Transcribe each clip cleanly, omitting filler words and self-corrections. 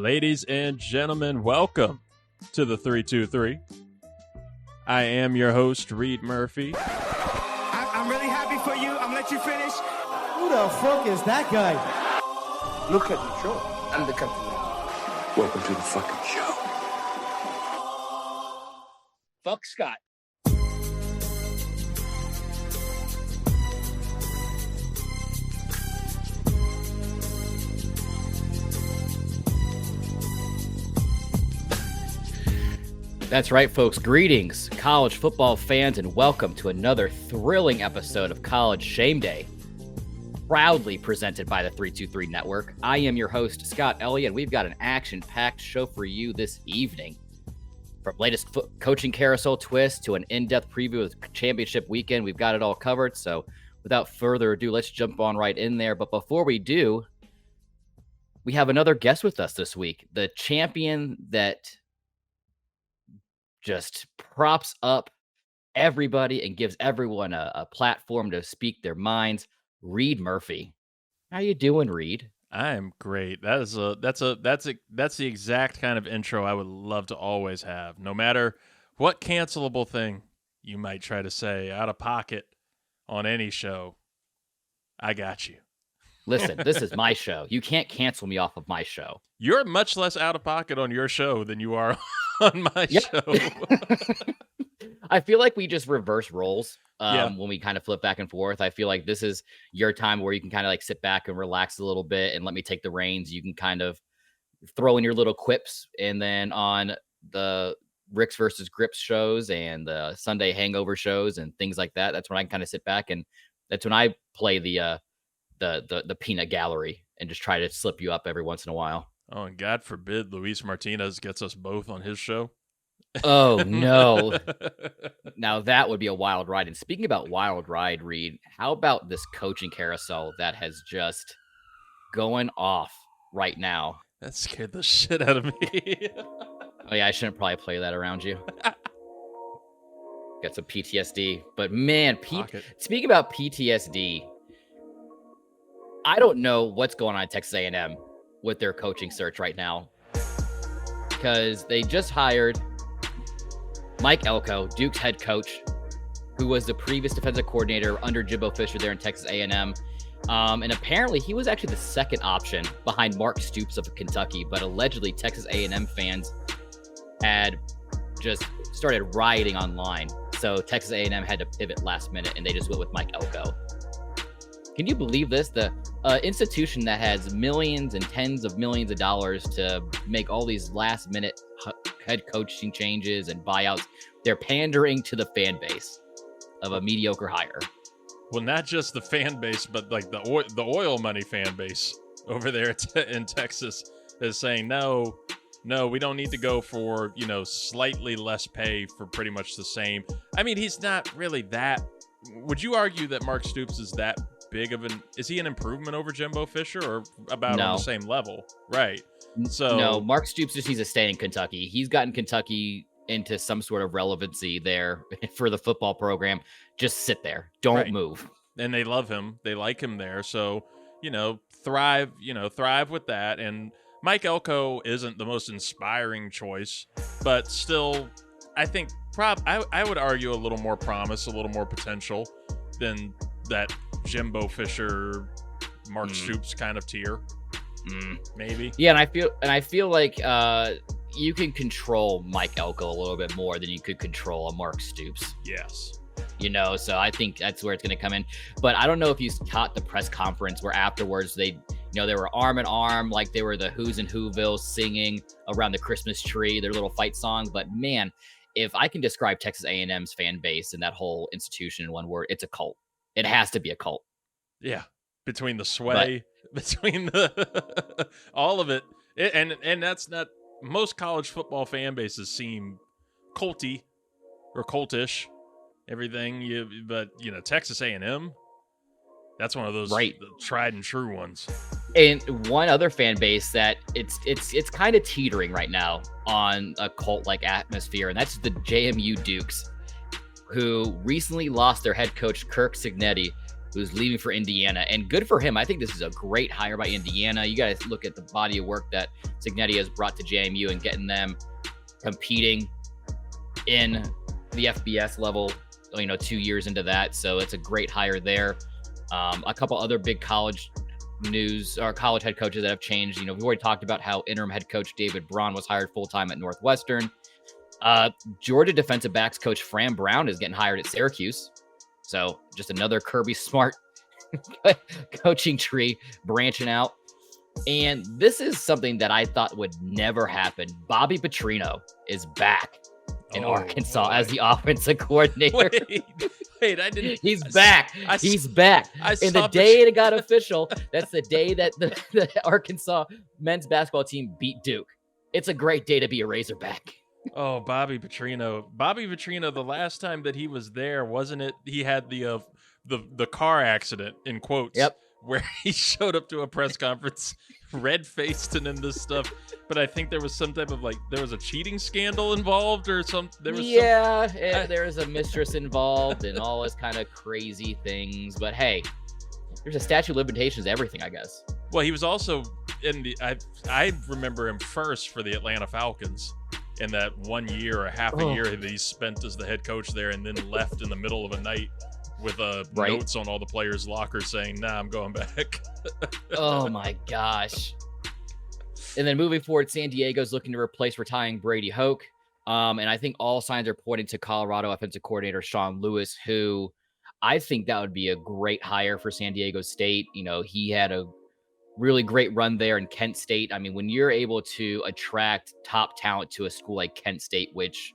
Ladies and gentlemen, welcome to the 323. I am your host, Reed Murphy. I'm really happy for you. I'm gonna let you finish. Who the fuck is that guy? Look at the show. I'm the captain now. Welcome to the fucking show. Fuck Scott. That's right, folks. Greetings, college football fans, and welcome to another thrilling episode of College Shame Day, proudly presented by the 323 Network. I am your host, Scott Ellia, and we've got an action-packed show for you this evening. From latest coaching carousel twist to an in-depth preview of the championship weekend, we've got it all covered. So without further ado, let's jump on right in there. But before we do, we have another guest with us this week, the champion that just props up everybody and gives everyone a platform to speak their minds. Reed Murphy. How you doing, Reed? I'm great. That's the exact kind of intro I would love to always have. No matter what cancelable thing you might try to say out of pocket on any show, I got you. Listen, this is my show. You can't cancel me off of my show. You're much less out of pocket on your show than you are on my show. I feel like we just reverse roles when we kind of flip back and forth. I feel like this is your time where you can kind of like sit back and relax a little bit and let me take the reins. You can kind of throw in your little quips. And then on the Ricks versus Grips shows and the Sunday hangover shows and things like that, that's when I can kind of sit back, and that's when I play the peanut gallery and just try to slip you up every once in a while. Oh, and God forbid Luis Martinez gets us both on his show. Oh, no. Now that would be a wild ride. And speaking about wild ride, Reed, how about this coaching carousel that has just going off right now? That scared the shit out of me. Oh, yeah, I shouldn't probably play that around you. Got some PTSD. But, man, speaking about PTSD, I don't know what's going on at Texas A&M with their coaching search right now, because they just hired Mike Elko, Duke's head coach, who was the previous defensive coordinator under Jimbo Fisher there in Texas A&M. And apparently he was actually the second option behind Mark Stoops of Kentucky, but allegedly Texas A&M fans had just started rioting online. So Texas A&M had to pivot last minute, and they just went with Mike Elko. Can you believe this? The institution that has millions and tens of millions of dollars to make all these last-minute head coaching changes and buyouts, they're pandering to the fan base of a mediocre hire. Well, not just the fan base, but like the oil money fan base over there in Texas is saying, no, we don't need to go for, slightly less pay for pretty much the same. I mean, he's not really that. Would you argue that Mark Stoops is that big of is he an improvement over Jimbo Fisher, or about on the same level? Right. So no, Mark Stoops just needs to stay in Kentucky. He's gotten Kentucky into some sort of relevancy there for the football program. Just sit there. Don't move. And they love him. They like him there. So, thrive with that. And Mike Elko isn't the most inspiring choice, but still, I think I would argue a little more promise, a little more potential than that Jimbo Fisher, Mark Stoops kind of tier, maybe. Yeah, and I feel like you can control Mike Elko a little bit more than you could control a Mark Stoops. Yes. So I think that's where it's going to come in. But I don't know if you caught the press conference where afterwards they were arm in arm, like they were the Who's in Whoville singing around the Christmas tree, their little fight song. But man, if I can describe Texas A&M's fan base and that whole institution in one word, it's a cult. It has to be a cult. Yeah. Between the sway, between the all of it. And that's not, most college football fan bases seem culty or cultish, everything. But Texas A&M, that's one of those tried and true ones. And one other fan base that it's kind of teetering right now on a cult-like atmosphere, and that's the JMU Dukes, who recently lost their head coach Kirk Cignetti who's leaving for Indiana. And good for him. I think this is a great hire by Indiana. You guys look at the body of work that Cignetti has brought to JMU and getting them competing in the FBS level, 2 years into that. So it's a great hire there. A couple other big college news or college head coaches that have changed. We've already talked about how interim head coach David Braun was hired full-time at Northwestern. Georgia defensive backs coach Fran Brown is getting hired at Syracuse. So just another Kirby Smart coaching tree branching out. And this is something that I thought would never happen. Bobby Petrino is back in Arkansas as the offensive coordinator. Wait, I didn't. He's back. He's back. And the day it got official, that's the day that the Arkansas men's basketball team beat Duke. It's a great day to be a Razorback. Oh, Bobby Petrino. Bobby Petrino, the last time that he was there, wasn't it? He had the car accident, in quotes. Yep. Where he showed up to a press conference, red-faced and in this stuff. But I think there was some type of there was a cheating scandal involved or something. There was a mistress involved and all this kind of crazy things. But hey, there's a statute of limitations to everything, I guess. Well, he was also I remember him first for the Atlanta Falcons in that 1 year or half a year that he spent as the head coach there and then left in the middle of a night with notes on all the players' lockers saying, nah, I'm going back. Oh, my gosh. And then moving forward, San Diego's looking to replace retiring Brady Hoke. And I think all signs are pointing to Colorado offensive coordinator Sean Lewis, who I think that would be a great hire for San Diego State. He had a really great run there in Kent State. I mean, when you're able to attract top talent to a school like Kent State, which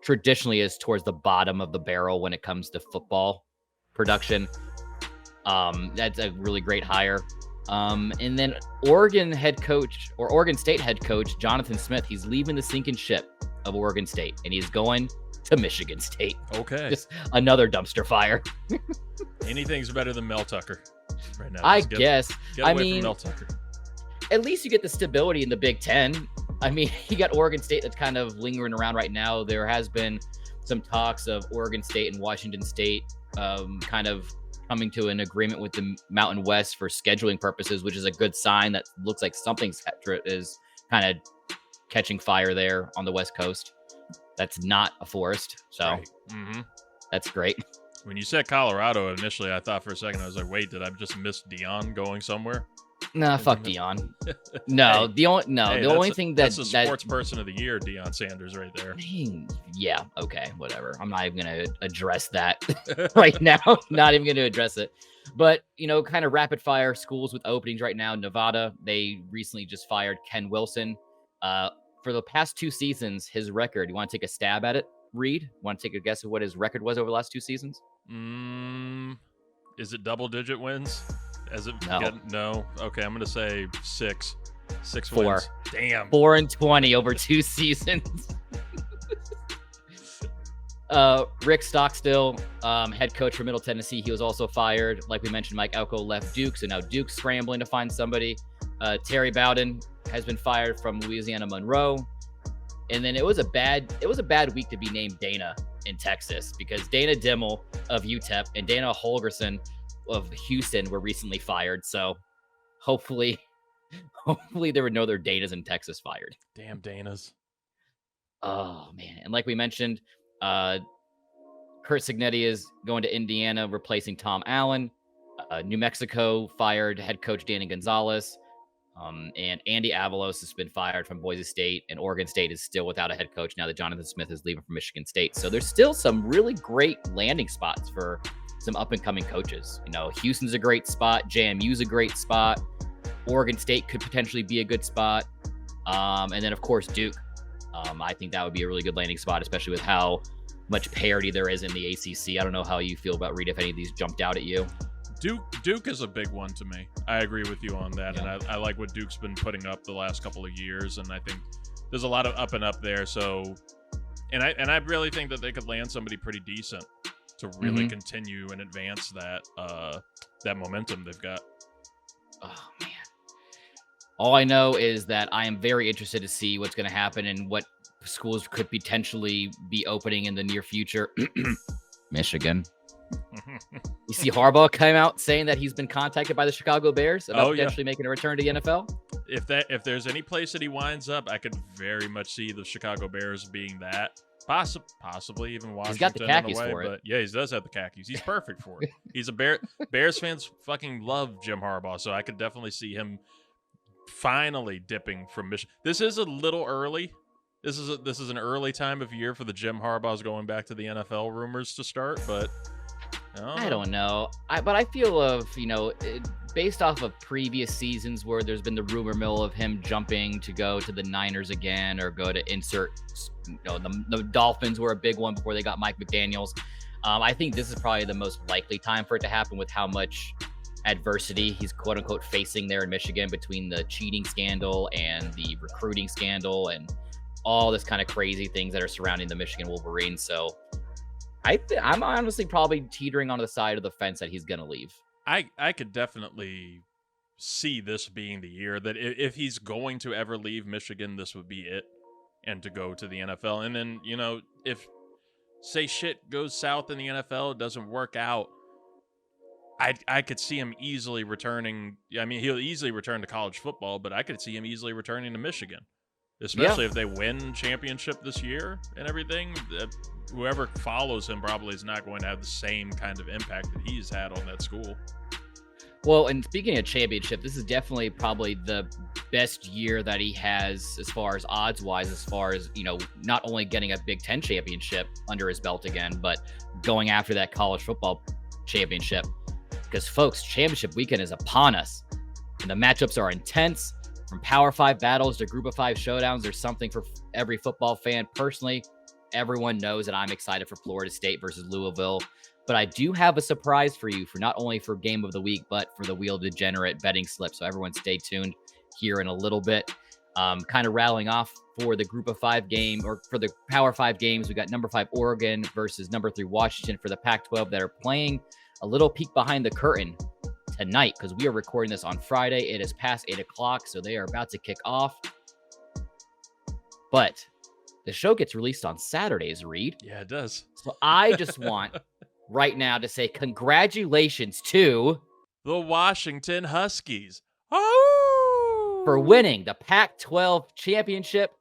traditionally is towards the bottom of the barrel when it comes to football production, that's a really great hire. And then Oregon State head coach Jonathan Smith, he's leaving the sinking ship of Oregon State and he's going to Michigan State. Okay. Just another dumpster fire. Anything's better than Mel Tucker right now. I guess. Get away from Mel Tucker. At least you get the stability in the Big Ten. I mean, you got Oregon State that's kind of lingering around right now. There has been some talks of Oregon State and Washington State kind of coming to an agreement with the Mountain West for scheduling purposes, which is a good sign. That looks like something is kind of catching fire there on the West Coast. That's not a forest. So that's great. When you said Colorado initially, I thought for a second, I was like, wait, did I just miss Deion going somewhere? Nah, fuck Deion. No, the only thing that's the sports person of the year, Deion Sanders, right there. Yeah, okay, whatever. I'm not even gonna address that right now. Not even gonna address it. But kind of rapid fire schools with openings right now. Nevada, they recently just fired Ken Wilson. For the past 2 seasons, his record. You want to take a stab at it, Reed? Want to take a guess of what his record was over the last 2 seasons? Is it double-digit wins? No. Okay, I'm gonna say 6. 4 wins. Damn. 4-20 over 2 seasons. Rick Stockstill, head coach for Middle Tennessee, he was also fired. Like we mentioned, Mike Elko left Duke, so now Duke's scrambling to find somebody. Terry Bowden has been fired from Louisiana Monroe. And then it was a bad week to be named Dana in Texas because Dana Dimmel of UTEP and Dana Holgerson of Houston were recently fired. So hopefully there were no other Danas in Texas fired. Damn Danas. Oh man. And like we mentioned, Kurt Cignetti is going to Indiana, replacing Tom Allen. New Mexico fired head coach Danny Gonzalez. And Andy Avalos has been fired from Boise State, and Oregon State is still without a head coach now that Jonathan Smith is leaving from Michigan State. So there's still some really great landing spots for some up-and-coming coaches. Houston's a great spot. JMU's a great spot. Oregon State could potentially be a good spot. And then, of course, Duke. I think that would be a really good landing spot, especially with how much parity there is in the ACC. I don't know how you feel about Reed, if any of these jumped out at you. Duke is a big one to me. I agree with you on that, yeah. And I like what Duke's been putting up the last couple of years, and I think there's a lot of up and up there. So, and I really think that they could land somebody pretty decent to really continue and advance that momentum they've got. Oh man! All I know is that I am very interested to see what's going to happen and what schools could potentially be opening in the near future. Michigan. You see Harbaugh came out saying that he's been contacted by the Chicago Bears about potentially yeah. making a return to the NFL. If there's any place that he winds up, I could very much see the Chicago Bears being that. Possibly even Washington. He's got the khakis in a way, for it. But yeah, he does have the khakis. He's perfect for it. He's a Bears fans fucking love Jim Harbaugh, so I could definitely see him finally dipping from Michigan. This is a little early. This is an early time of year for the Jim Harbaugh's going back to the NFL rumors to start, but I don't know. But I feel based off of previous seasons where there's been the rumor mill of him jumping to go to the Niners again or go to insert, the Dolphins were a big one before they got Mike McDaniels. I think this is probably the most likely time for it to happen with how much adversity he's quote unquote facing there in Michigan between the cheating scandal and the recruiting scandal and all this kind of crazy things that are surrounding the Michigan Wolverines. So I'm honestly probably teetering on the side of the fence that he's going to leave. I could definitely see this being the year that if he's going to ever leave Michigan, this would be it, and to go to the NFL. And then, if, say, shit goes south in the NFL, it doesn't work out, I could see him easily returning. I mean, he'll easily return to college football, but I could see him easily returning to Michigan, especially if they win championship this year and everything. Whoever follows him probably is not going to have the same kind of impact that he's had on that school. Well, and speaking of championship, this is definitely probably the best year that he has as far as odds-wise, as far as, not only getting a Big Ten championship under his belt again, but going after that college football championship. Because, folks, championship weekend is upon us, and the matchups are intense. From Power 5 battles to Group of 5 showdowns, there's something for every football fan. Personally, everyone knows that I'm excited for Florida State versus Louisville. But I do have a surprise for you for not only for Game of the Week, but for the Wheel Degenerate betting slip. So everyone stay tuned here in a little bit. Kind of rattling off for the Group of 5 game, or for the Power 5 games. We got number 5 Oregon versus number 3 Washington for the Pac-12 that are playing. A little peek behind the curtain tonight, because we are recording this on Friday. It is past 8 o'clock, so they are about to kick off. But the show gets released on Saturdays, Reed. Yeah, it does. So I just want right now to say congratulations to the Washington Huskies. Oh! For winning the Pac-12 championship,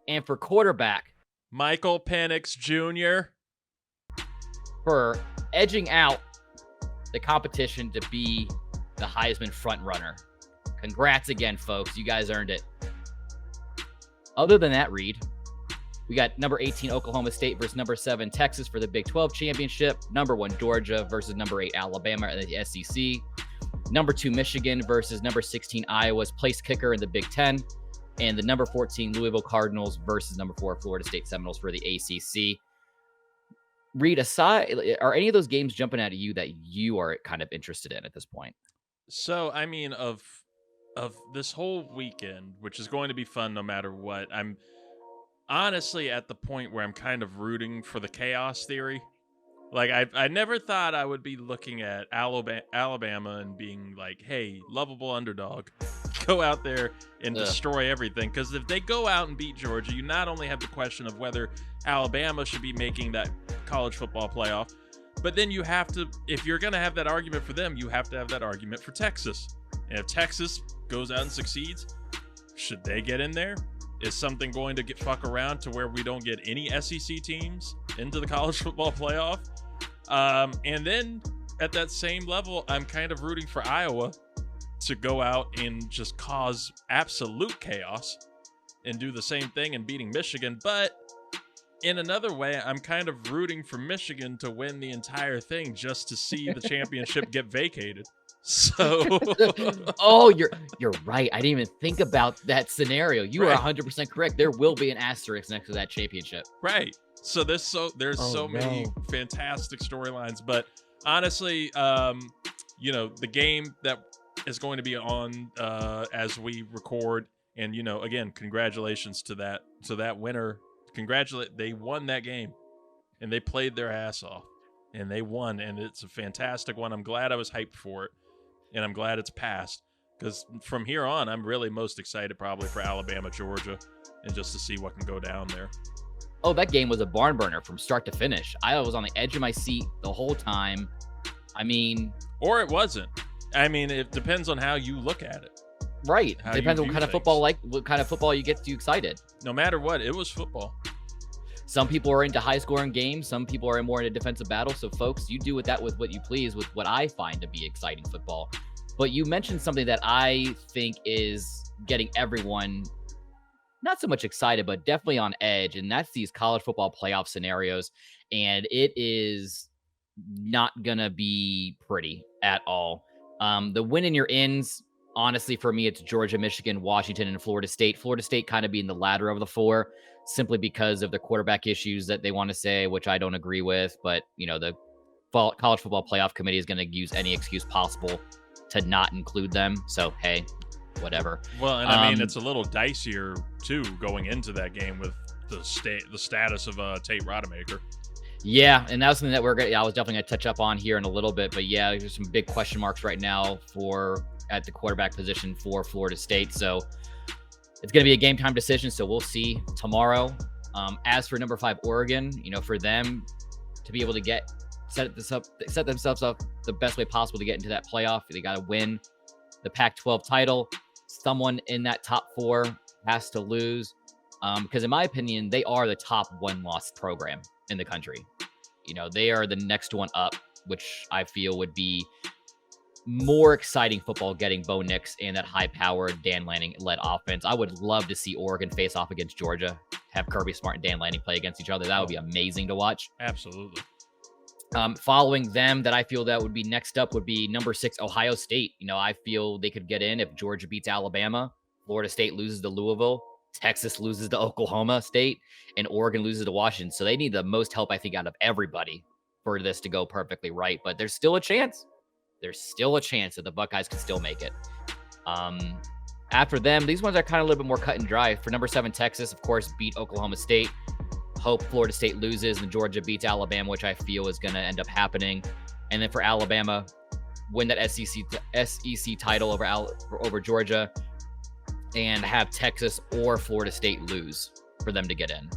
and for quarterback Michael Penix Jr. for edging out the competition to be the Heisman frontrunner. Congrats again, folks. You guys earned it. Other than that, Reed, we got number 18 Oklahoma State versus number 7 Texas for the Big 12 championship. Number 1 Georgia versus number 8 Alabama in the SEC. Number 2 Michigan versus number 16 Iowa's place kicker in the Big 10. And the number 14 Louisville Cardinals versus number 4 Florida State Seminoles for the ACC. Reed, aside, are any of those games jumping out at you that you are kind of interested in at this point? So, I mean, of this whole weekend, which is going to be fun no matter what, I'm honestly at the point where I'm kind of rooting for the chaos theory. Like, I never thought I would be looking at Alabama and being like, hey, lovable underdog, go out there and destroy everything. Because if they go out and beat Georgia, you not only have the question of whether Alabama should be making that college football playoff, but then you have to, if you're going to have that argument for them, you have to have that argument for Texas. And if Texas goes out and succeeds, should they get in there? Is something going to fuck around to where we don't get any SEC teams into the college football playoff? And then at that same level, I'm kind of rooting for Iowa to go out and just cause absolute chaos and do the same thing in beating Michigan. But in another way, I'm kind of rooting for Michigan to win the entire thing just to see the championship get vacated. So, oh, you're right. I didn't even think about that scenario. You are 100% correct. There will be an asterisk next to that championship. Right. So there's so many fantastic storylines. But honestly, the game that is going to be on as we record, and again, congratulations to that winner. They won that game, and they played their ass off, and they won, and it's a fantastic one. I'm glad I was hyped for it, and I'm glad it's passed, because from here on, I'm really most excited probably for Alabama, Georgia, and just to see what can go down there. oh, that game was a barn burner from start to finish. I was on the edge of my seat the whole time. I mean, or it wasn't. I mean, it depends on how you look at it. Right. Depends on what kind of football, what kind of football you get you excited. No matter what, it was football. Some people are into high-scoring games. Some people are more into defensive battle. So, folks, you do with that with what you please with what I find to be exciting football. But you mentioned something that I think is getting everyone not so much excited, but definitely on edge, and that's these college football playoff scenarios. And it is not going to be pretty at all. The win in your ends, honestly, for me, it's Georgia, Michigan, Washington, and Florida State. Florida State kind of being the latter of the four, simply because of the quarterback issues that they want to say, which I don't agree with. But, you know, the college football playoff committee is going to use any excuse possible to not include them. So, hey, whatever. Well, and I mean, it's a little dicier, too, going into that game with the status of Tate Rodemaker. Yeah, and that's something that I was definitely going to touch up on here in a little bit. But, yeah, there's some big question marks right now at the quarterback position for Florida State. So, it's going to be a game time decision, so we'll see tomorrow. As for number 5, Oregon, you know, for them to be able to set themselves up the best way possible to get into that playoff, they got to win the Pac-12 title. Someone in that top 4 has to lose, because in my opinion, they are the top one-loss program in the country. You know, they are the next one up, which I feel would be more exciting football getting Bo Nix and that high-powered Dan Lanning-led offense. I would love to see Oregon face off against Georgia, have Kirby Smart and Dan Lanning play against each other. That would be amazing to watch. Absolutely. Following them, that I feel that would be next up would be number 6, Ohio State. You know, I feel they could get in if Georgia beats Alabama, Florida State loses to Louisville, Texas loses to Oklahoma State, and Oregon loses to Washington. So they need the most help, I think, out of everybody for this to go perfectly right. But there's still a chance. There's still a chance that the Buckeyes can still make it. After them, these ones are kind of a little bit more cut and dry. For number 7, Texas, of course, beat Oklahoma State. Hope Florida State loses and Georgia beats Alabama, which I feel is going to end up happening. And then for Alabama, win that SEC title over Georgia, and have Texas or Florida State lose for them to get in.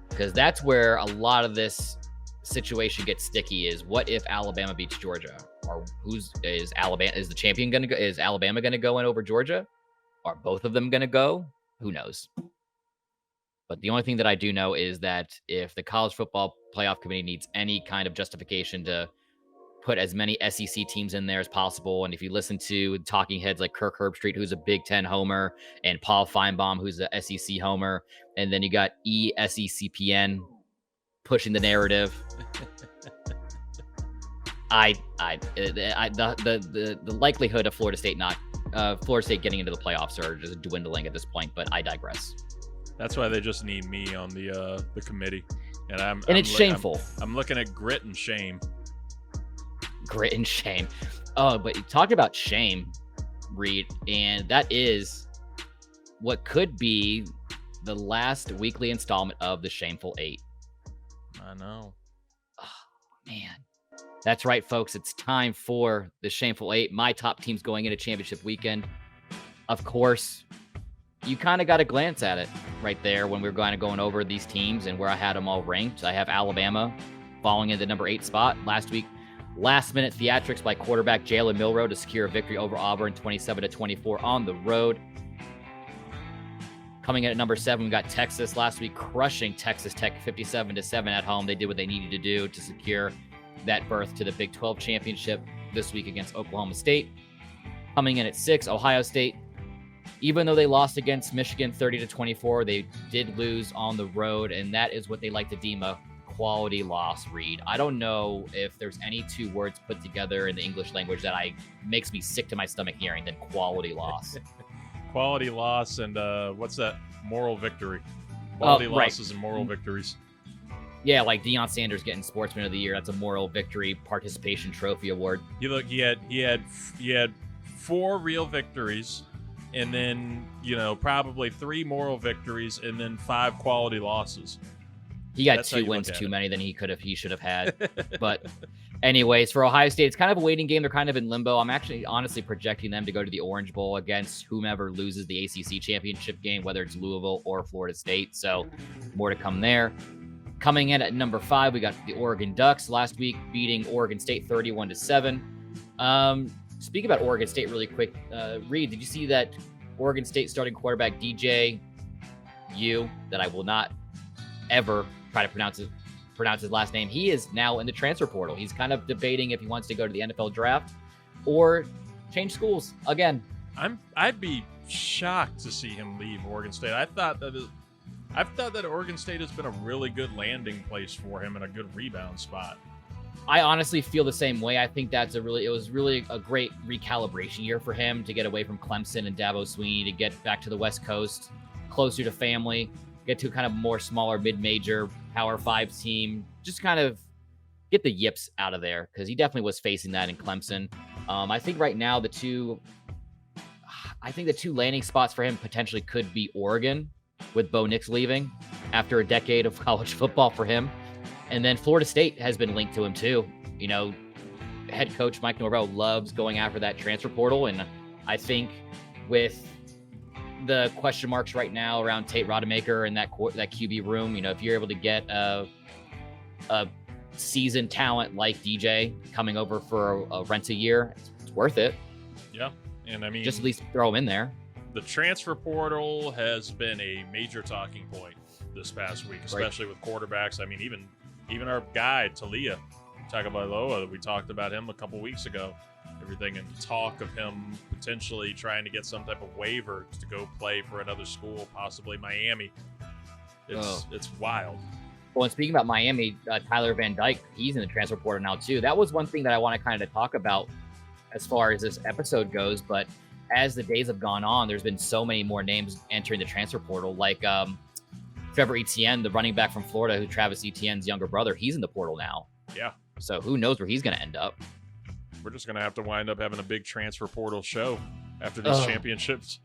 Because that's where a lot of this situation gets sticky, is what if Alabama beats Georgia? Or is the champion going to go? Is Alabama going to go in over Georgia? Are both of them going to go? Who knows? But the only thing that I do know is that if the college football playoff committee needs any kind of justification to put as many SEC teams in there as possible, and if you listen to talking heads like Kirk Herbstreit, who's a Big Ten homer, and Paul Feinbaum, who's a SEC homer, and then you got ESECPN pushing the narrative. The likelihood of Florida State getting into the playoffs are just dwindling at this point, but I digress. That's why they just need me on the committee, and it's shameful. I'm looking at grit and shame. Grit and shame. Oh, but you talked about shame, Reed, and that is what could be the last weekly installment of the Shameful 8. I know. Oh, man. That's right, folks. It's time for the Shameful 8. My top teams going into championship weekend. Of course, you kind of got a glance at it right there when we were going over these teams and where I had them all ranked. I have Alabama falling in the number 8 spot. Last week, last-minute theatrics by quarterback Jalen Milroe to secure a victory over Auburn 27-24 on the road. Coming in at number 7, we got Texas last week, crushing Texas Tech 57-7 at home. They did what they needed to do to secure that berth to the Big 12 Championship this week against Oklahoma State. Coming in at 6, Ohio State. Even though they lost against Michigan 30-24, they did lose on the road, and that is what they like to deem a quality loss, Reed. I don't know if there's any 2 words put together in the English language that makes me sick to my stomach hearing than quality loss. Quality loss and what's that? Moral victory. Quality losses and moral victories. Yeah, like Deion Sanders getting Sportsman of the Year. That's a moral victory participation trophy award. You look, he had 4 real victories, and then probably 3 moral victories, and then 5 quality losses. He got 2 wins too many than he should have had. But Anyways, for Ohio State, it's kind of a waiting game. They're kind of in limbo. I'm actually honestly projecting them to go to the Orange Bowl against whomever loses the ACC championship game, whether it's Louisville or Florida State. So more to come there. Coming in at number 5, we got the Oregon Ducks last week beating Oregon State 31-7. Speaking about Oregon State really quick, Reed, did you see that Oregon State starting quarterback DJ U, that I will not ever try to pronounce his last name? He is now in the transfer portal. He's kind of debating if he wants to go to the NFL draft or change schools again. I'd be shocked to see him leave Oregon State. I've thought that Oregon State has been a really good landing place for him and a good rebound spot. I honestly feel the same way. I think it was really a great recalibration year for him to get away from Clemson and Dabo Swinney, to get back to the West Coast, closer to family, get to kind of more smaller mid-major Power 5 team, just kind of get the yips out of there, because he definitely was facing that in Clemson. I think right now the two landing spots for him potentially could be Oregon, with Bo Nix leaving after a decade of college football for him. And then Florida State has been linked to him too. You know, head coach Mike Norvell loves going after that transfer portal. And I think with the question marks right now around Tate Rodemaker and that QB room, you know, if you're able to get a seasoned talent like DJ coming over for a rent a year, it's worth it. Yeah. And I mean, just at least throw him in there. The transfer portal has been a major talking point this past week, especially with quarterbacks. I mean, even our guy, Talia Tagovailoa, we talked about him a couple weeks ago. Everything and talk of him potentially trying to get some type of waiver to go play for another school, possibly Miami. It's wild. Well, and speaking about Miami, Tyler Van Dyke, he's in the transfer portal now too. That was one thing that I want to kind of talk about as far as this episode goes. But as the days have gone on, there's been so many more names entering the transfer portal, like Trevor Etienne, the running back from Florida, who Travis Etienne's younger brother, he's in the portal now. Yeah. So who knows where he's going to end up? We're just going to have to wind up having a big transfer portal show after these championships.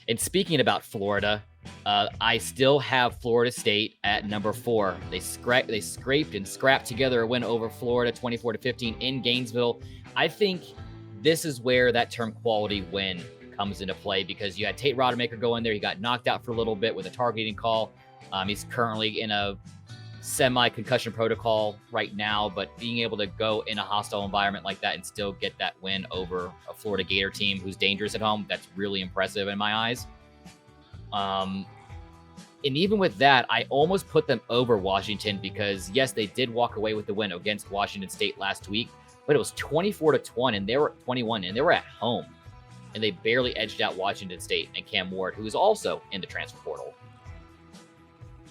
And speaking about Florida, I still have Florida State at number 4. They scraped and scrapped together a win over Florida 24-15 in Gainesville. I think this is where that term quality win comes into play, because you had Tate Rodemaker go in there. He got knocked out for a little bit with a targeting call. He's currently in a semi-concussion protocol right now, but being able to go in a hostile environment like that and still get that win over a Florida Gator team who's dangerous at home, that's really impressive in my eyes. And even with that, I almost put them over Washington, because yes, they did walk away with the win against Washington State last week, but it was 24-21 and they were 21 and they were at home. And they barely edged out Washington State and Cam Ward, who is also in the transfer portal.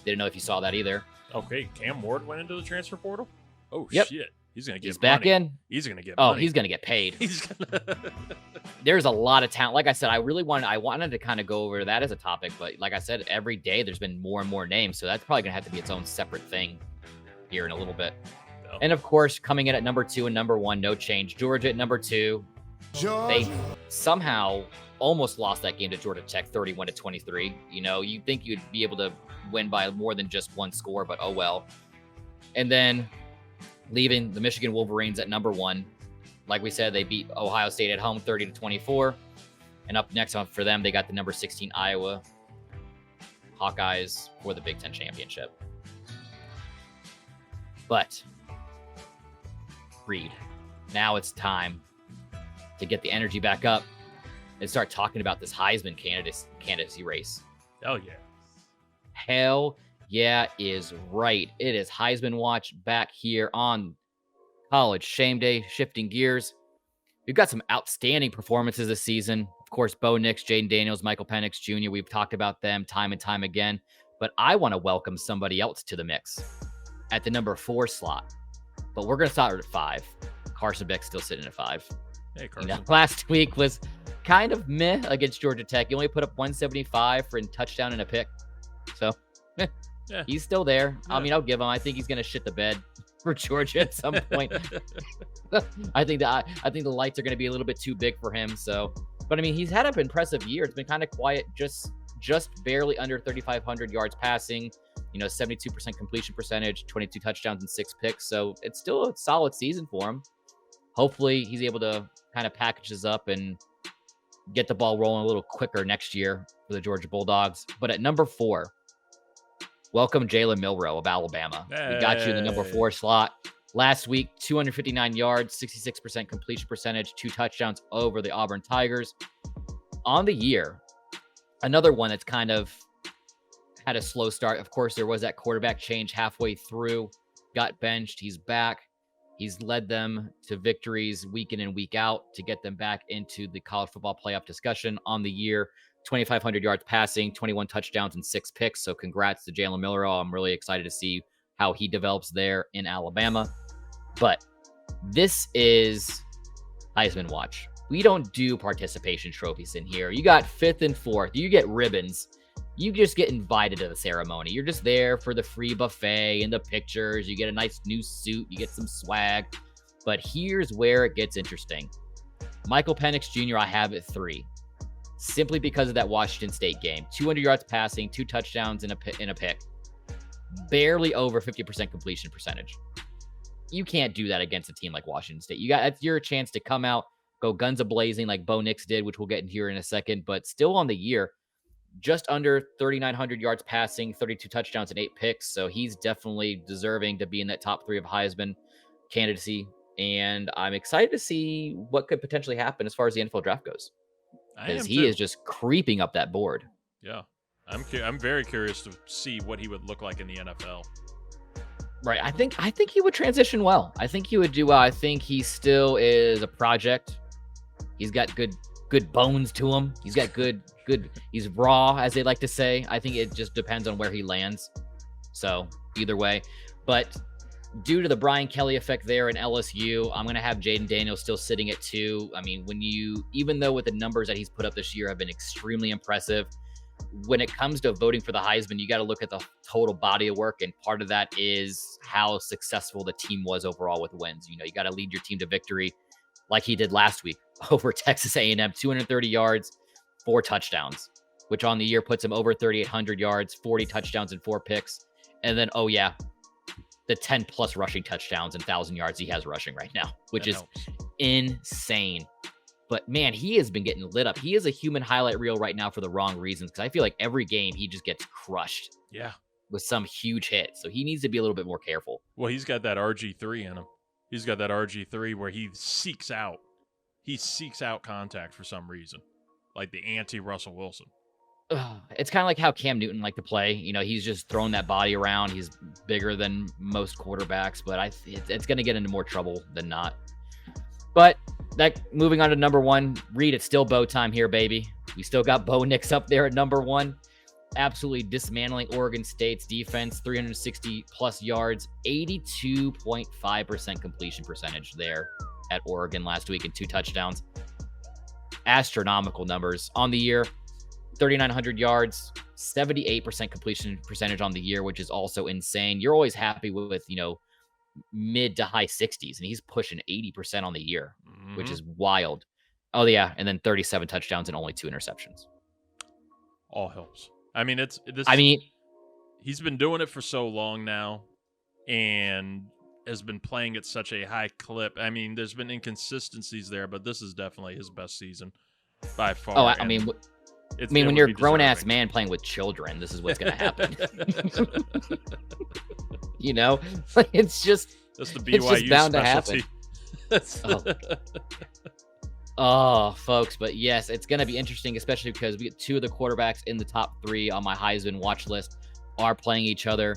Didn't know if you saw that either. Okay, Cam Ward went into the transfer portal? Oh, yep. Shit. He's going to get He's back in. He's going to get money. money. He's going to get paid. He's gonna... There's a lot of talent. Like I said, I wanted to kind of go over that as a topic, but like I said, every day there's been more and more names, so that's probably going to have to be its own separate thing here in a little bit. No. And of course, coming in at number 2 and number 1, no change. Georgia at number 2. They somehow almost lost that game to Georgia Tech 31-23. You know, you'd think you'd be able to win by more than just one score, but oh well. And then leaving the Michigan Wolverines at number 1. Like we said, they beat Ohio State at home 30-24. And up next on for them, they got the number 16 Iowa Hawkeyes for the Big Ten Championship. But Reed, now it's time to get the energy back up and start talking about this Heisman candidacy race. Oh, yeah. Hell yeah is right. It is Heisman Watch back here on College Shame Day, shifting gears. We've got some outstanding performances this season. Of course, Bo Nix, Jaden Daniels, Michael Penix Jr., we've talked about them time and time again. But I want to welcome somebody else to the mix at the number 4 slot. But we're going to start at 5. Carson Beck's still sitting at 5. Hey, Carson. You know, last week was kind of meh against Georgia Tech. He only put up 175 for a touchdown and a pick. So, yeah. He's still there. Yeah. I mean, I'll give him. I think he's going to shit the bed for Georgia at some point. I think the lights are going to be a little bit too big for him. So, but I mean, he's had an impressive year. It's been kind of quiet, just barely under 3,500 yards passing, 72% completion percentage, 22 touchdowns and 6 picks. So it's still a solid season for him. Hopefully he's able to kind of package this up and get the ball rolling a little quicker next year for the Georgia Bulldogs. But at number 4, welcome Jalen Milroe of Alabama. We got you in the number 4 slot. Last week, 259 yards, 66% completion percentage, 2 touchdowns over the Auburn Tigers. On the year, another one that's kind of had a slow start. Of course, there was that quarterback change halfway through, got benched. He's back. He's led them to victories week in and week out to get them back into the college football playoff discussion. On the year, 2,500 yards passing, 21 touchdowns and 6 picks. So congrats to Jalen Milroe. I'm really excited to see how he develops there in Alabama. But this is Heisman watch. We don't do participation trophies in here. You got 5th and 4th. You get ribbons. You just get invited to the ceremony. You're just there for the free buffet and the pictures. You get a nice new suit. You get some swag. But here's where it gets interesting. Michael Penix Jr., I have at 3. Simply because of that Washington State game. 200 yards passing, 2 touchdowns and a pick. Barely over 50% completion percentage. You can't do that against a team like Washington State. That's your chance to come out, go guns a-blazing like Bo Nix did, which we'll get in here in a second. But still on the year, just under 3,900 yards passing, 32 touchdowns and 8 picks. So he's definitely deserving to be in that top 3 of Heisman candidacy. And I'm excited to see what could potentially happen as far as the NFL draft goes. Because he is just creeping up that board. Yeah. I'm very curious to see what he would look like in the NFL. Right. I think he would transition well. I think he would do well. I think he still is a project. He's got good bones to him. He's got good. He's raw, as they like to say. I think it just depends on where he lands. So either way, but due to the Brian Kelly effect there in LSU, I'm going to have Jaden Daniels still sitting at 2. I mean, even though with the numbers that he's put up this year have been extremely impressive, when it comes to voting for the Heisman, you got to look at the total body of work. And part of that is how successful the team was overall with wins. You got to lead your team to victory like he did last week over Texas A&M, 230 yards, 4 touchdowns, which on the year puts him over 3,800 yards, 40 touchdowns and 4 picks. And then, the 10 plus rushing touchdowns and 1,000 yards he has rushing right now, which is insane. But man, he has been getting lit up. He is a human highlight reel right now for the wrong reasons. Because I feel like every game he just gets crushed. Yeah. With some huge hit. So he needs to be a little bit more careful. Well, he's got that RG3 in him. He's got that RG3 where he seeks out contact for some reason. Like the anti-Russell Wilson. It's kind of like how Cam Newton liked to play. He's just throwing that body around. He's bigger than most quarterbacks, but it's going to get into more trouble than not. But moving on to number 1, Reed, it's still Bo time here, baby. We still got Bo Nix up there at number 1. Absolutely dismantling Oregon State's defense, 360 plus yards, 82.5% completion percentage there at Oregon last week and 2 touchdowns. Astronomical numbers on the year. 3,900 yards, 78% completion percentage on the year, which is also insane. You're always happy with mid to high 60s, and he's pushing 80% on the year, which is wild. Oh, yeah, and then 37 touchdowns and only 2 interceptions. All helps. I mean, he's been doing it for so long now and has been playing at such a high clip. I mean, there's been inconsistencies there, but this is definitely his best season by far. Oh, when you're a grown-ass man playing with children, this is what's going to happen. It's just that's the BYU bound specialty. To happen. Folks, but yes, it's going to be interesting, especially because we get 2 of the quarterbacks in the top 3 on my Heisman watch list are playing each other.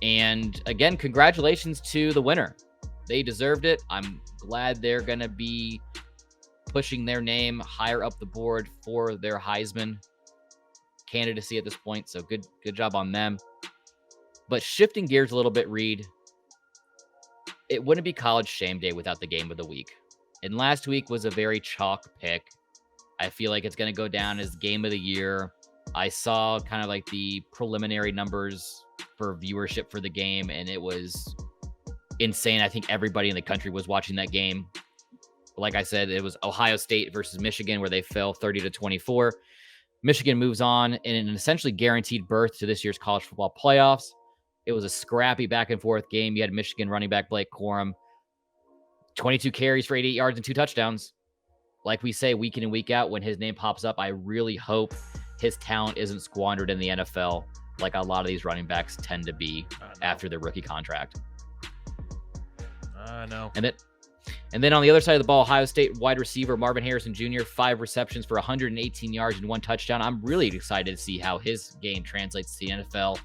And again, congratulations to the winner. They deserved it. I'm glad they're going to be pushing their name higher up the board for their Heisman candidacy at this point. So good job on them. But shifting gears a little bit, Reed, it wouldn't be College Shame Day without the game of the week. And last week was a very chalk pick. I feel like it's going to go down as game of the year. I saw kind of like the preliminary numbers for viewership for the game, and it was insane. I think everybody in the country was watching that game. Like I said, it was Ohio State versus Michigan, where they fell 30-24. Michigan moves on in an essentially guaranteed berth to this year's college football playoffs. It was a scrappy back and forth game. You had Michigan running back Blake Corum, 22 carries for 88 yards and 2 touchdowns. Like we say week in and week out, when his name pops up, I really hope his talent isn't squandered in the NFL like a lot of these running backs tend to be after their rookie contract. No. And then on the other side of the ball, Ohio State wide receiver Marvin Harrison Jr., 5 receptions for 118 yards and 1 touchdown. I'm really excited to see how his game translates to the NFL.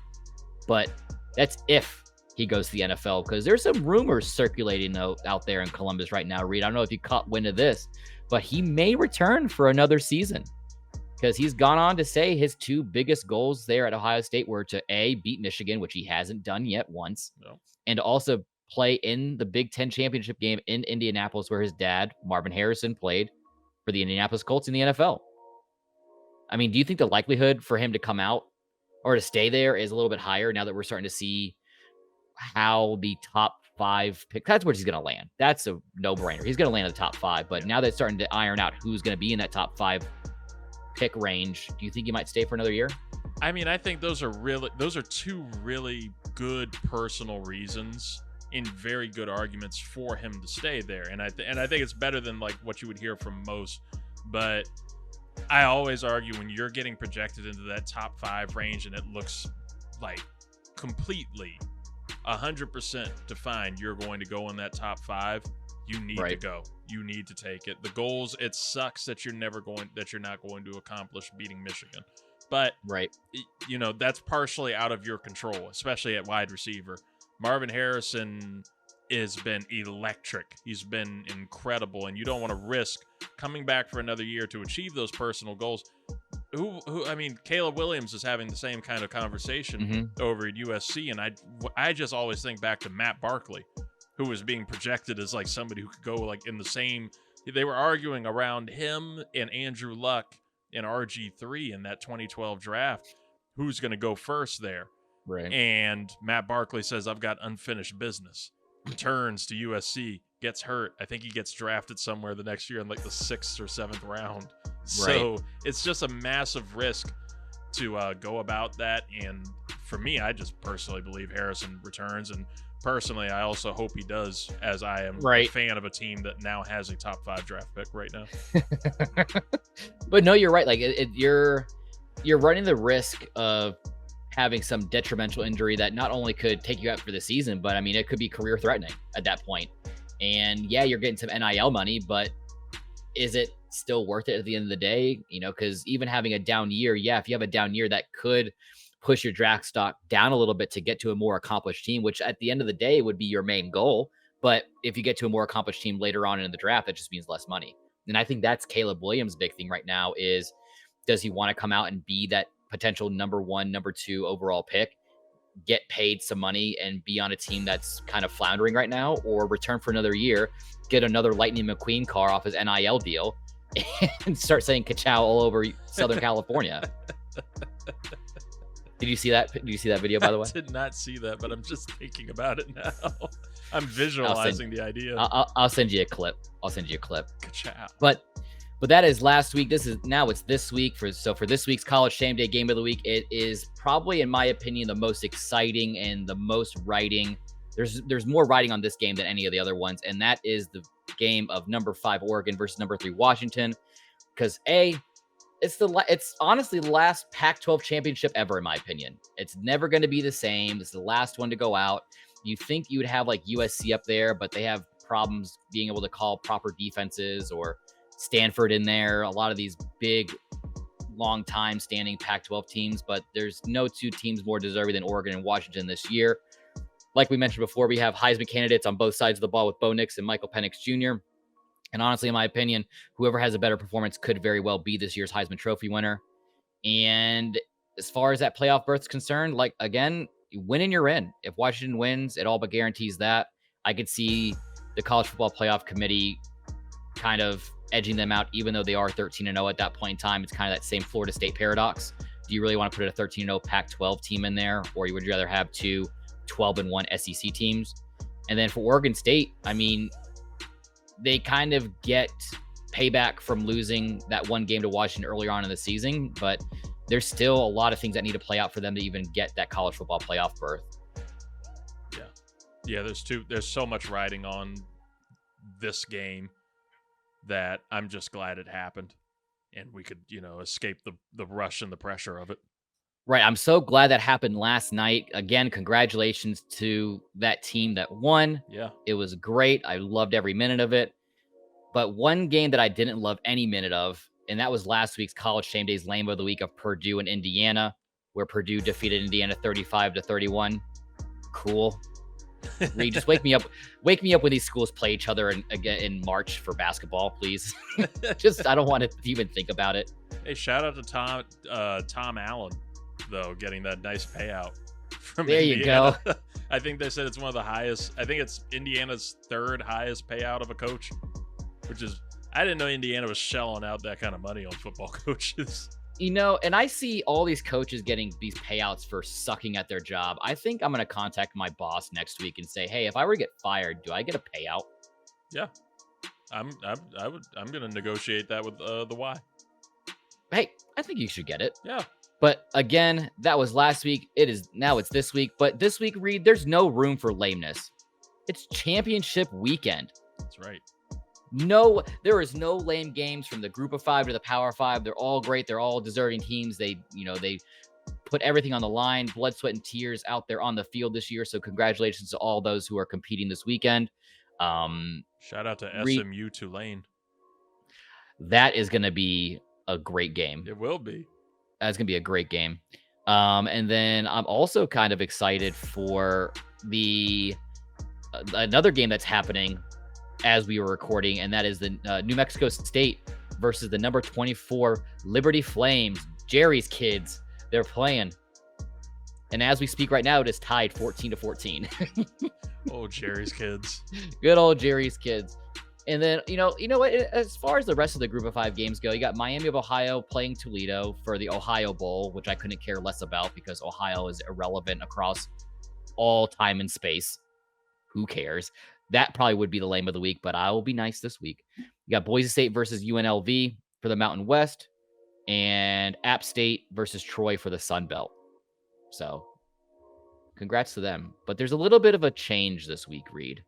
But that's if he goes to the NFL, because there's some rumors circulating out there in Columbus right now, Reed. I don't know if you caught wind of this, but he may return for another season, because he's gone on to say his 2 biggest goals there at Ohio State were to beat Michigan, which he hasn't done yet once, and also play in the Big Ten championship game in Indianapolis, where his dad, Marvin Harrison, played for the Indianapolis Colts in the NFL. I mean, do you think the likelihood for him to come out or to stay there is a little bit higher now that we're starting to see how the top 5 pick? That's where he's going to land. That's a no-brainer. He's going to land in the top 5. But now that it's starting to iron out who's going to be in that top 5 pick range, do you think he might stay for another year? I mean, I think those are 2 really good personal reasons in very good arguments for him to stay there. And I think it's better than like what you would hear from most. But I always argue, when you're getting projected into that top 5 range and it looks like completely 100% defined you're going to go in that top 5, you need to go. You need to take it. The goals, it sucks that you're not going to accomplish beating Michigan. But that's partially out of your control, especially at wide receiver. Marvin Harrison has been electric. He's been incredible, and you don't want to risk coming back for another year to achieve those personal goals. I mean, Caleb Williams is having the same kind of conversation over at USC, and I just always think back to Matt Barkley, who was being projected as like somebody who could go like in the same. They were arguing around him and Andrew Luck and RG3 in that 2012 draft. Who's going to go first there? Right. And Matt Barkley says, I've got unfinished business. Returns to USC, gets hurt. I think he gets drafted somewhere the next year in like the 6th or 7th round. So it's just a massive risk to go about that. And for me, I just personally believe Harrison returns. And personally, I also hope he does, as I am a fan of a team that now has a top 5 draft pick right now. But no, you're right. Like you're running the risk of having some detrimental injury that not only could take you out for the season, but I mean, it could be career threatening at that point. And yeah, you're getting some NIL money, but is it still worth it at the end of the day? Because even having a down year, if you have a down year, that could push your draft stock down a little bit to get to a more accomplished team, which at the end of the day would be your main goal. But if you get to a more accomplished team later on in the draft, that just means less money. And I think that's Caleb Williams' big thing right now is, does he want to come out and be that potential number 1, number 2 overall pick, get paid some money and be on a team that's kind of floundering right now, or return for another year, get another Lightning McQueen car off his NIL deal and start saying ka-chow all over Southern California? Did you see that? Did you see that video, by the way? I did not see that, but I'm just thinking about it now. I'm visualizing the idea. I'll send you a clip. Ka-chow. But that is last week. It's this week. For this week's College Shame Day Game of the Week, it is probably, in my opinion, the most exciting and the most writing. There's more writing on this game than any of the other ones, and that is the game of number 5 Oregon versus number 3 Washington. Because it's honestly the last Pac-12 championship ever, in my opinion. It's never going to be the same. It's the last one to go out. You think you would have like USC up there, but they have problems being able to call proper defenses, or Stanford in there, a lot of these big, long time standing Pac-12 teams, but there's no 2 teams more deserving than Oregon and Washington this year. Like we mentioned before, we have Heisman candidates on both sides of the ball with Bo Nix and Michael Penix Jr. And honestly, in my opinion, whoever has a better performance could very well be this year's Heisman Trophy winner. And as far as that playoff berth is concerned, like, again, you win and you're in. If Washington wins, it all but guarantees that. I could see the College Football Playoff Committee kind of edging them out, even though they are 13-0 at that point in time. It's kind of that same Florida State paradox. Do you really want to put a 13-0 Pac-12 team in there, or would you rather have 2 12-1 SEC teams? And then for Oregon State, I mean, they kind of get payback from losing that one game to Washington earlier on in the season, but there's still a lot of things that need to play out for them to even get that college football playoff berth. Yeah, there's so much riding on this game that I'm just glad it happened and we could, escape the rush and the pressure of it. Right. I'm so glad that happened last night. Again, congratulations to that team that won. Yeah. It was great. I loved every minute of it. But one game that I didn't love any minute of, and that was last week's College Shame Days Lamb of the Week of Purdue and Indiana, where Purdue defeated Indiana 35-31. Cool. Reed, just wake me up when these schools play each other in March for basketball, please. I don't want to even think about it. Hey, shout out to Tom Allen, though, getting that nice payout from there Indiana. You go. I think they said it's one of the highest. I think it's Indiana's third highest payout of a coach, which is, I didn't know Indiana was shelling out that kind of money on football coaches. And I see all these coaches getting these payouts for sucking at their job. I think I'm going to contact my boss next week and say, hey, if I were to get fired, do I get a payout? Yeah. I'm going to negotiate that with the Y. Hey, I think you should get it. Yeah. But again, that was last week. Now it's this week. But this week, Reed, there's no room for lameness. It's championship weekend. That's right. No, there is no lame games from the Group of Five to the Power Five. They're all great. They're all deserving teams. They put everything on the line, blood, sweat, and tears out there on the field this year. So congratulations to all those who are competing this weekend. Shout out to SMU Tulane. That is going to be a great game. It will be. That's going to be a great game. And then I'm also kind of excited for another game that's happening as we were recording, and that is the New Mexico State versus the number 24 Liberty Flames. Jerry's kids, they're playing. And as we speak right now, it is tied 14-14. Oh, Jerry's kids. Good old Jerry's kids. And then, you know what? As far as the rest of the Group of Five games go, you got Miami of Ohio playing Toledo for the Ohio Bowl, which I couldn't care less about because Ohio is irrelevant across all time and space. Who cares? That probably would be the lame of the week, but I will be nice this week. You got Boise State versus UNLV for the Mountain West, and App State versus Troy for the Sun Belt. So, congrats to them. But there's a little bit of a change this week, Reed.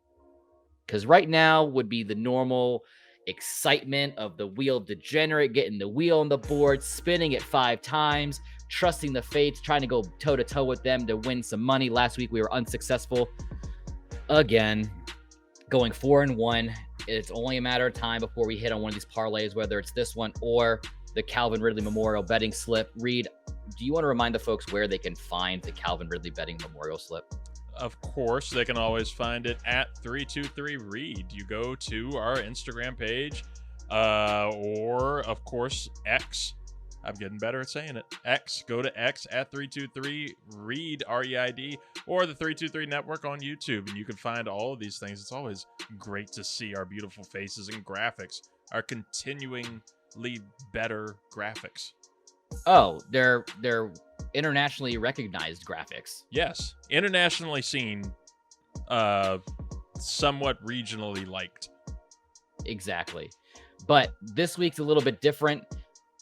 Because right now would be the normal excitement of the wheel degenerate, getting the wheel on the board, spinning it 5 times, trusting the fates, trying to go toe-to-toe with them to win some money. Last week we were unsuccessful. Again, going 4-1. It's only a matter of time before we hit on one of these parlays, whether it's this one or the Calvin Ridley Memorial betting slip. Reed, do you want to remind the folks where they can find the Calvin Ridley betting memorial slip? Of course, they can always find it at 323read. You go to our Instagram page, or of course X. I'm getting better at saying it. X. Go to X at 323read, REID, or the 323 Network on YouTube, and you can find all of these things. It's always great to see our beautiful faces and graphics, our continuingly better graphics. Oh, they're internationally recognized graphics. Yes, internationally seen, somewhat regionally liked. Exactly. But this week's a little bit different,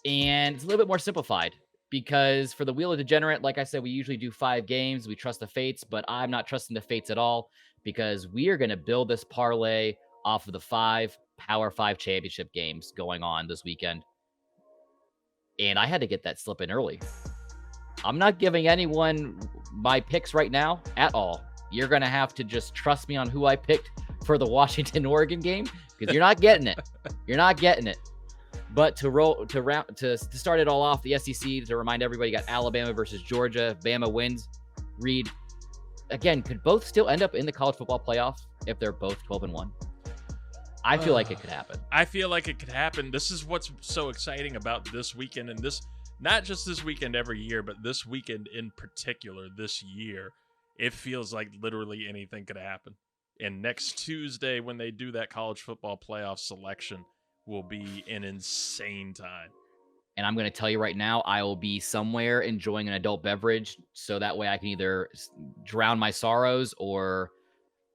and it's a little bit more simplified, because for the Wheel of Degenerate, like I said, we usually do 5 games. We trust the fates, but I'm not trusting the fates at all, because we are going to build this parlay off of the 5 Power 5 championship games going on this weekend. And I had to get that slip in early. I'm not giving anyone my picks right now at all. You're going to have to just trust me on who I picked for the Washington-Oregon game, because you're not getting it. You're not getting it. But to start it all off, the SEC, to remind everybody, you got Alabama versus Georgia. Bama wins. Reed, again, could both still end up in the college football playoff if they're both 12-1? I feel like it could happen. I feel like it could happen. This is what's so exciting about this weekend, and this, not just this weekend every year, but this weekend in particular this year. It feels like literally anything could happen. And next Tuesday, when they do that college football playoff selection, will be an insane time. And I'm going to tell you right now, I will be somewhere enjoying an adult beverage, so that way I can either drown my sorrows or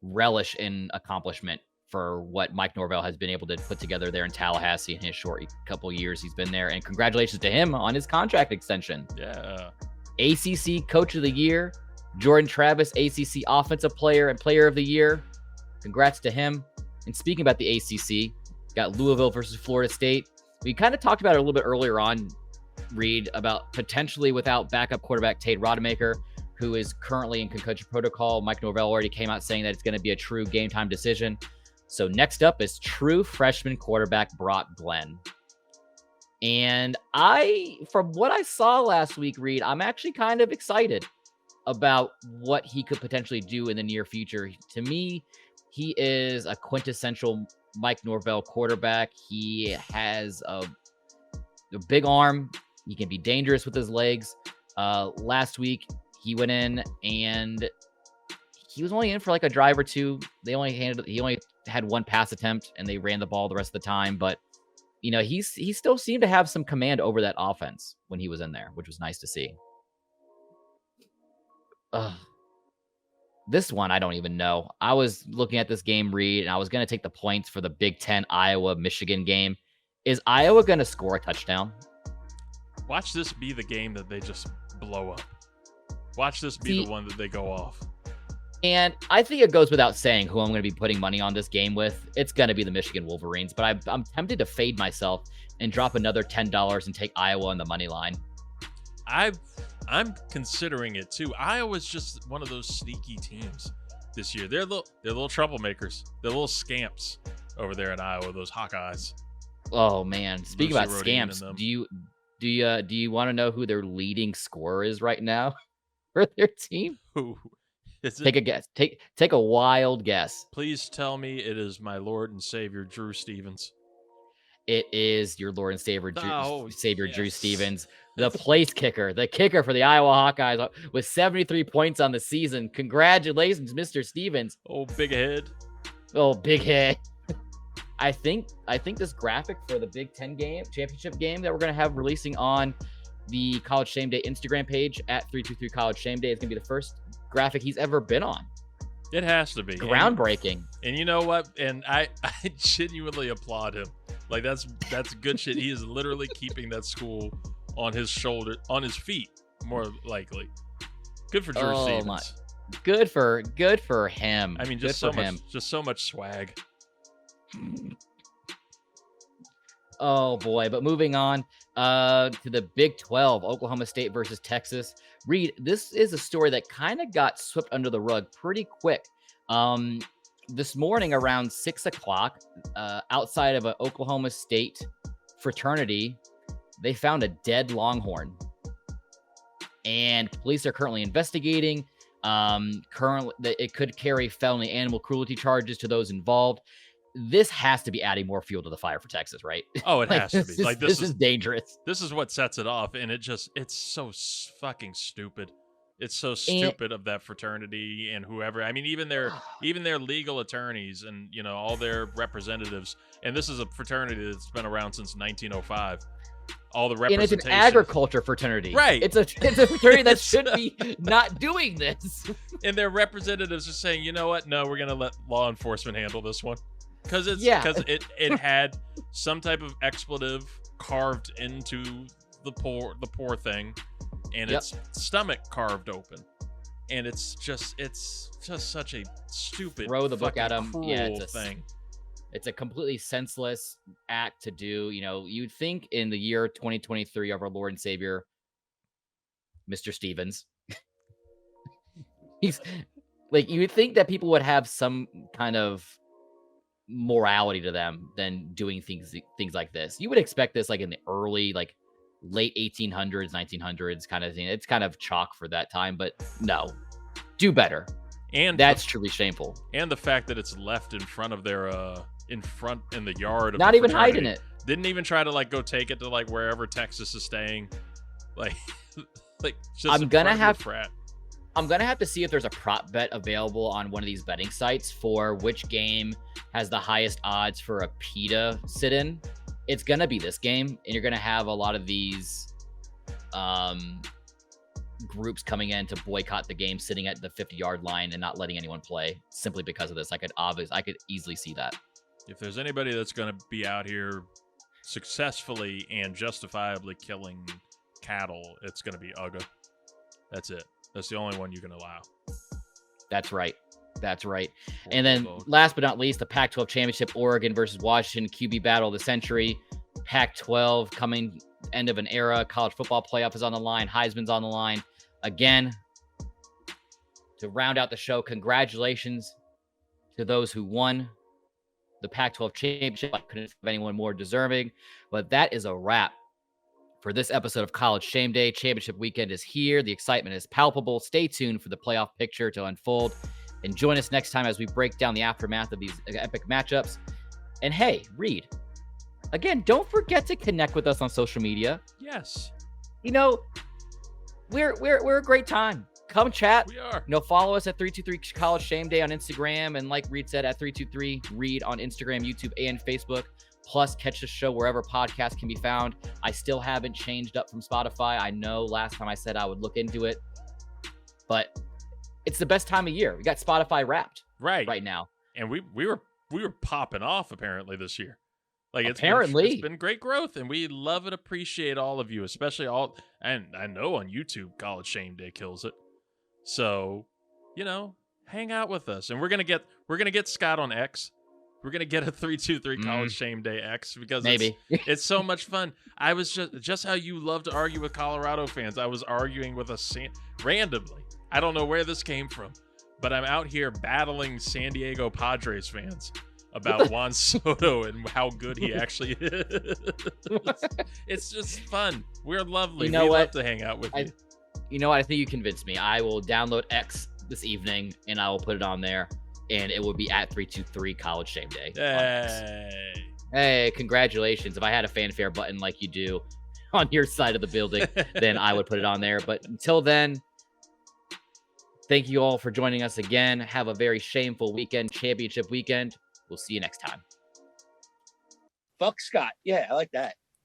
relish in accomplishment for what Mike Norvell has been able to put together there in Tallahassee in his short couple years he's been there. And congratulations to him on his contract extension. Yeah. ACC Coach of the Year, Jordan Travis, ACC Offensive Player and Player of the Year. Congrats to him. And speaking about the ACC, got Louisville versus Florida State. We kind of talked about it a little bit earlier on, Reed, about potentially without backup quarterback Tate Rodemaker, who is currently in concussion protocol. Mike Norvell already came out saying that it's going to be a true game time decision. So next up is true freshman quarterback Brock Glenn. And from what I saw last week, Reed, I'm actually kind of excited about what he could potentially do in the near future. To me, he is a quintessential Mike Norvell quarterback. He has a big arm. He can be dangerous with his legs. Last week, he went in and he was only in for like a drive or two. He only had one pass attempt and they ran the ball the rest of the time. But, he still seemed to have some command over that offense when he was in there, which was nice to see. This one, I don't even know. I was looking at this game, Reed, and I was going to take the points for the Big Ten Iowa-Michigan game. Is Iowa going to score a touchdown? Watch this be the game that they just blow up. Watch this be the one that they go off. And I think it goes without saying who I'm going to be putting money on this game with. It's going to be the Michigan Wolverines, but I'm tempted to fade myself and drop another $10 and take Iowa on the money line. I'm considering it too. Iowa's just one of those sneaky teams this year. They're little troublemakers. They're little scamps over there in Iowa. Those Hawkeyes. Oh man! Speaking about scamps, do you want to know who their leading scorer is right now for their team? Who? Take a guess. Take a wild guess. Please tell me it is my Lord and Savior Drew Stevens. It is your Lord and Savior Drew Stevens, the place kicker, the kicker for the Iowa Hawkeyes with 73 points on the season. Congratulations, Mr. Stevens. Oh, big head. Oh, big head. I think this graphic for the Big Ten championship game that we're going to have releasing on the College Shame Day Instagram page at 323 College Shame Day is going to be the first graphic he's ever been on. It has to be. Groundbreaking. And you know what? And I genuinely applaud him. Like that's good shit. He is literally keeping that school on his feet, more likely. Good for Drew Stevens. My. Good for him. I mean, just so much swag. Oh boy, but moving on to the Big 12, Oklahoma State versus Texas. Reed, this is a story that kind of got swept under the rug pretty quick. This morning around 6 o'clock, outside of an Oklahoma State fraternity, they found a dead Longhorn. And police are currently investigating. Currently, it could carry felony animal cruelty charges to those involved. This has to be adding more fuel to the fire for Texas, right? Oh, it has to be. This is dangerous. This is what sets it off, and it's so fucking stupid. It's so stupid of that fraternity and whoever. I mean, even their legal attorneys and all their representatives. And this is a fraternity that's been around since 1905. All the representation. And it's an agriculture fraternity, right? It's a fraternity that should be not doing this. And their representatives are saying, you know what? No, we're gonna let law enforcement handle this one. Because it had some type of expletive carved into the poor thing, and its stomach carved open, and it's just such a stupid throw the book at him. Thing. It's a completely senseless act to do. You'd think in the year 2023 of our Lord and Savior, Mr. Stevens, he's like you would think that people would have some kind of morality to them than doing things like this. You would expect this like in the early, like late 1800s, 1900s kind of thing. It's kind of chalk for that time, but no, do better. And that's truly shameful. And the fact that it's left in front of their in the yard of not even hiding it. Didn't even try to like go take it to like wherever Texas is staying. Like just I'm gonna have to see if there's a prop bet available on one of these betting sites for which game has the highest odds for a PETA sit-in. It's going to be this game, and you're going to have a lot of these groups coming in to boycott the game, sitting at the 50-yard line and not letting anyone play simply because of this. I could easily see that. If there's anybody that's going to be out here successfully and justifiably killing cattle, it's going to be UGA. That's it. That's the only one you can allow. That's right. And then last but not least, the Pac-12 Championship, Oregon versus Washington, QB battle of the century. Pac-12 coming end of an era. College football playoff is on the line. Heisman's on the line. Again, to round out the show, congratulations to those who won the Pac-12 Championship. I couldn't have anyone more deserving. But that is a wrap for this episode of College Shame Day. Championship weekend is here. The excitement is palpable. Stay tuned for the playoff picture to unfold. And join us next time as we break down the aftermath of these epic matchups. And hey, Reed, again, don't forget to connect with us on social media. Yes. You know, we're a great time. Come chat. We are. You know, follow us at 323 College Shame Day on Instagram. And like Reed said, at 323 Reed on Instagram, YouTube, and Facebook. Plus, catch the show wherever podcasts can be found. I still haven't changed up from Spotify. I know last time I said I would look into it. But it's the best time of year. We got Spotify wrapped right now. And we were popping off apparently this year. Like it's been great growth, and we love and appreciate all of you, especially and I know on YouTube College Shame Day kills it. So, you know, hang out with us. And we're gonna get Scott on X. We're gonna get a 323 College Shame Day X because it's so much fun. I was just how you love to argue with Colorado fans. I was arguing with randomly. I don't know where this came from, but I'm out here battling San Diego Padres fans about Juan Soto and how good he actually is. It's just fun. We're lovely. We love to hang out with you. You know what? I think you convinced me. I will download X this evening, and I will put it on there, and it will be at 323 College Shame Day. Hey, congratulations. If I had a fanfare button like you do on your side of the building, then I would put it on there. But until then, thank you all for joining us again. Have a very shameful weekend, championship weekend. We'll see you next time. Fuck Scott. Yeah, I like that.